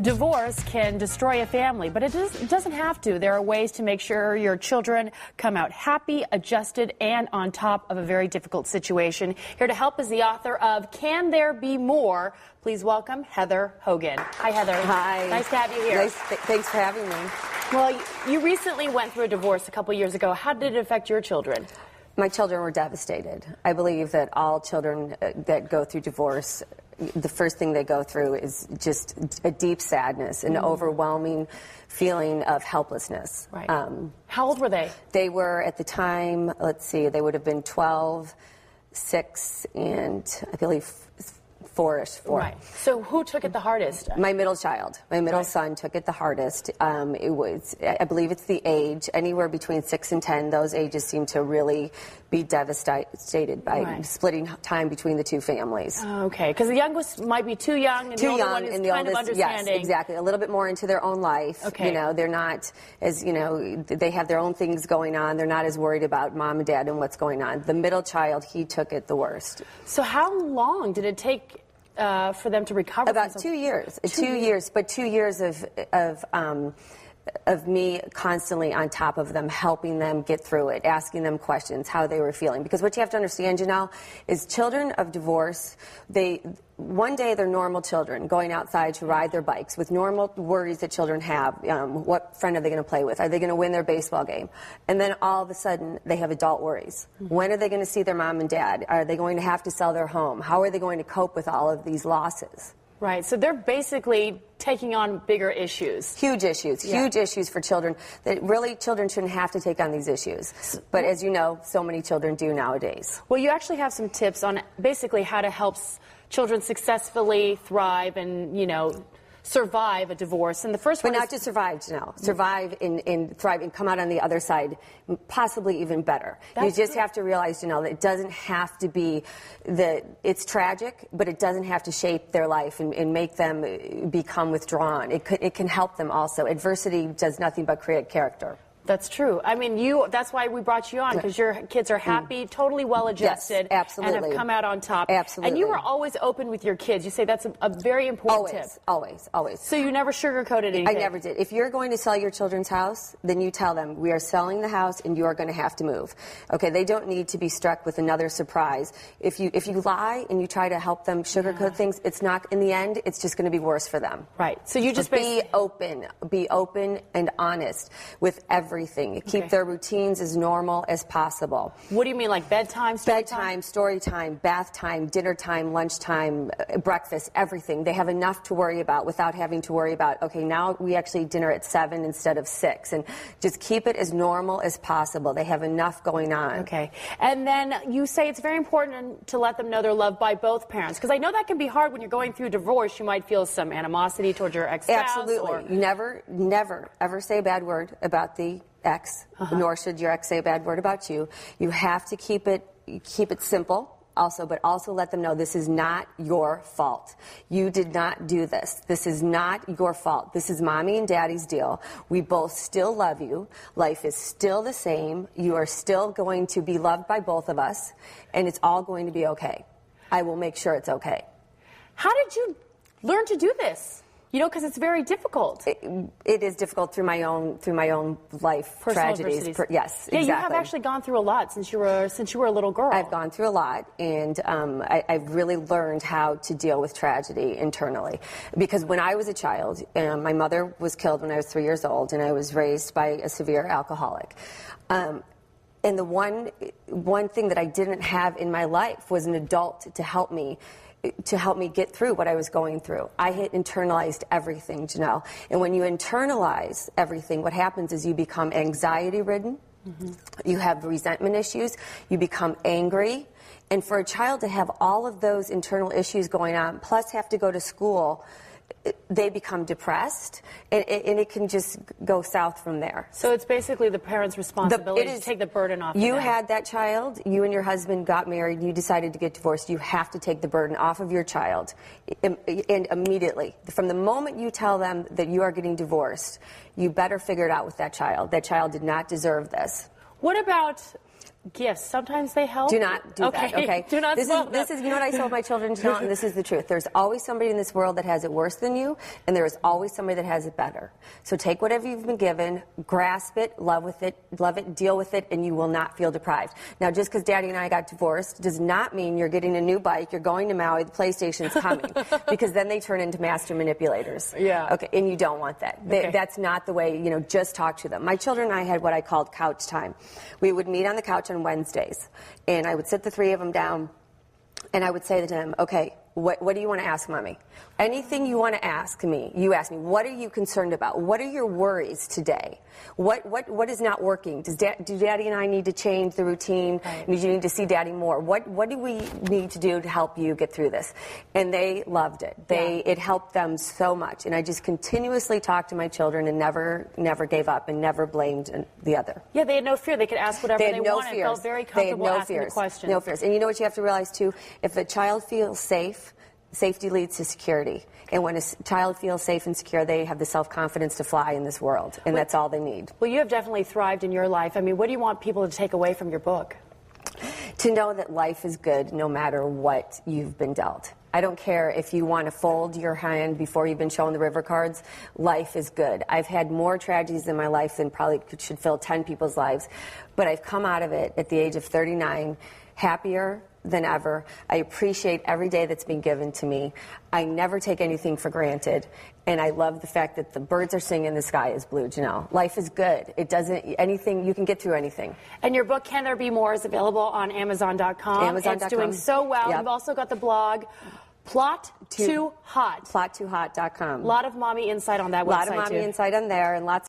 Divorce can destroy a family, but it doesn't have to. There are ways to make sure your children come out happy, adjusted, and on top of a very difficult situation. Here to help is the author of Can There Be More? Please welcome Heather Hogan. Hi, Heather. Hi. Nice to have you here. Thanks for having me. Well, you recently went through a divorce a couple years ago. How did it affect your children? My children were devastated. I believe that all children that go through divorce, the first thing they go through is just a deep sadness, an overwhelming feeling of helplessness. Right. How old were they? They were, at the time, let's see, they would have been 12, 6, and I believe 4-ish. 4. Right. So who took it the hardest? My middle child. My middle son took it the hardest. It was, I believe it's the age, anywhere between 6 and 10, those ages seem to really be devastated by splitting time between the two families. Okay, because the youngest might be too young, and the older one is and the kind oldest, of understanding. yes, exactly. A little bit more into their own life. Okay. You know, they're not as, you know, they have their own things going on. They're not as worried about mom and dad and what's going on. The middle child, he took it the worst. So how long did it take for them to recover? About 2 years. 2 years, but 2 years of me constantly on top of them, helping them get through it, asking them questions, how they were feeling. Because what you have to understand, Janelle, is children of divorce, one day they're normal children going outside to ride their bikes with normal worries that children have. What friend are they going to play with? Are they going to win their baseball game? And then all of a sudden they have adult worries. When are they going to see their mom and dad? Are they going to have to sell their home? How are they going to cope with all of these losses? Right, so they're basically taking on bigger issues. Huge issues, huge issues for children that really children shouldn't have to take on these issues. But as you know, so many children do nowadays. Well, you actually have some tips on basically how to help children successfully thrive and, you know, survive a divorce. And the first one But not just survive, Janelle. Survive and thrive and come out on the other side, possibly even better. You just have to realize, Janelle, that it doesn't have to be that it's tragic, but it doesn't have to shape their life and make them become withdrawn. It can help them also. Adversity does nothing but create character. That's true. I mean, that's why we brought you on, because your kids are happy, totally well-adjusted, yes, absolutely. and have come out on top. Absolutely. And you were always open with your kids. You say that's a very important tip. Always. So you never sugarcoated anything? I never did. If you're going to sell your children's house, then you tell them, we are selling the house and you are going to have to move. Okay, they don't need to be struck with another surprise. If you lie and you try to help them sugarcoat things, it's not, in the end, it's just going to be worse for them. Right. So you just be open and honest with everything. Keep their routines as normal as possible. What do you mean, like bedtime, story time, bath time, dinner time, lunch time, breakfast, everything. They have enough to worry about without having to worry about, okay, now we actually dinner at 7 instead of 6. And just keep it as normal as possible. They have enough going on. Okay. And then you say it's very important to let them know they're loved by both parents. Because I know that can be hard when you're going through divorce. You might feel some animosity towards your ex-spouse. Absolutely. Never, ever say a bad word about the ex, nor should your ex say a bad word about you. You have to keep it simple also, but also let them know this is not your fault. You did not do this. This is not your fault. This is mommy and daddy's deal. We both still love you. Life is still the same. You are still going to be loved by both of us, and it's all going to be okay. I will make sure it's okay. How did you learn to do this? You know, because it's very difficult. It is difficult through my own life personal tragedies. Yes, yeah, exactly. You have actually gone through a lot since you were a little girl. I've gone through a lot, and I've really learned how to deal with tragedy internally. Because when I was a child, my mother was killed when I was 3 years old, and I was raised by a severe alcoholic. And the one thing that I didn't have in my life was an adult to help me get through what I was going through. I had internalized everything, Janelle. And when you internalize everything, what happens is you become anxiety-ridden, you have resentment issues, you become angry. And for a child to have all of those internal issues going on, plus have to go to school, they become depressed, and it can just go south from there. So it's basically the parents' responsibility to take the burden off. You had that child, you and your husband got married, you decided to get divorced, you have to take the burden off of your child, and immediately. From the moment you tell them that you are getting divorced, you better figure it out with that child. That child did not deserve this. What about gifts. Sometimes they help. Do not do that, okay? Do not this is, you know what I told my children to know, and this is the truth. There's always somebody in this world that has it worse than you, and there is always somebody that has it better. So take whatever you've been given, grasp it, love it, deal with it, and you will not feel deprived. Now, just because Daddy and I got divorced does not mean you're getting a new bike, you're going to Maui, the PlayStation's coming, because then they turn into master manipulators. Yeah. Okay, and you don't want that. Okay. That's not the way, just talk to them. My children and I had what I called couch time. We would meet on the couch on Wednesdays, and I would sit the three of them down, and I would say to them, okay, what do you want to ask Mommy? Anything you want to ask me, you ask me. What are you concerned about? What are your worries today? What is not working? Do Daddy and I need to change the routine? Right. Do you need to see Daddy more? What do we need to do to help you get through this? And they loved it. It helped them so much. And I just continuously talked to my children and never gave up and never blamed the other. Yeah, they had no fear. They could ask whatever they wanted. Fears. Felt very comfortable asking the questions. No fears. And you know what you have to realize too? If a child feels safe, safety leads to security. And when a child feels safe and secure, they have the self-confidence to fly in this world. And that's all they need. Well, you have definitely thrived in your life. I mean, what do you want people to take away from your book? To know that life is good no matter what you've been dealt. I don't care if you want to fold your hand before you've been shown the river cards. Life is good. I've had more tragedies in my life than probably should fill 10 people's lives. But I've come out of it at the age of 39 happier than ever. I appreciate every day that's been given to me. I never take anything for granted. And I love the fact that the birds are singing, the sky is blue, Janelle. Life is good. It doesn't, anything, you can get through anything. And your book, Can There Be More, is available on Amazon.com. Amazon.com. It's doing so well. Yep. You've also got the blog, Plot Too Hot. Plot2hot.com. A lot of mommy insight on that website, A lot of mommy insight on there, and lots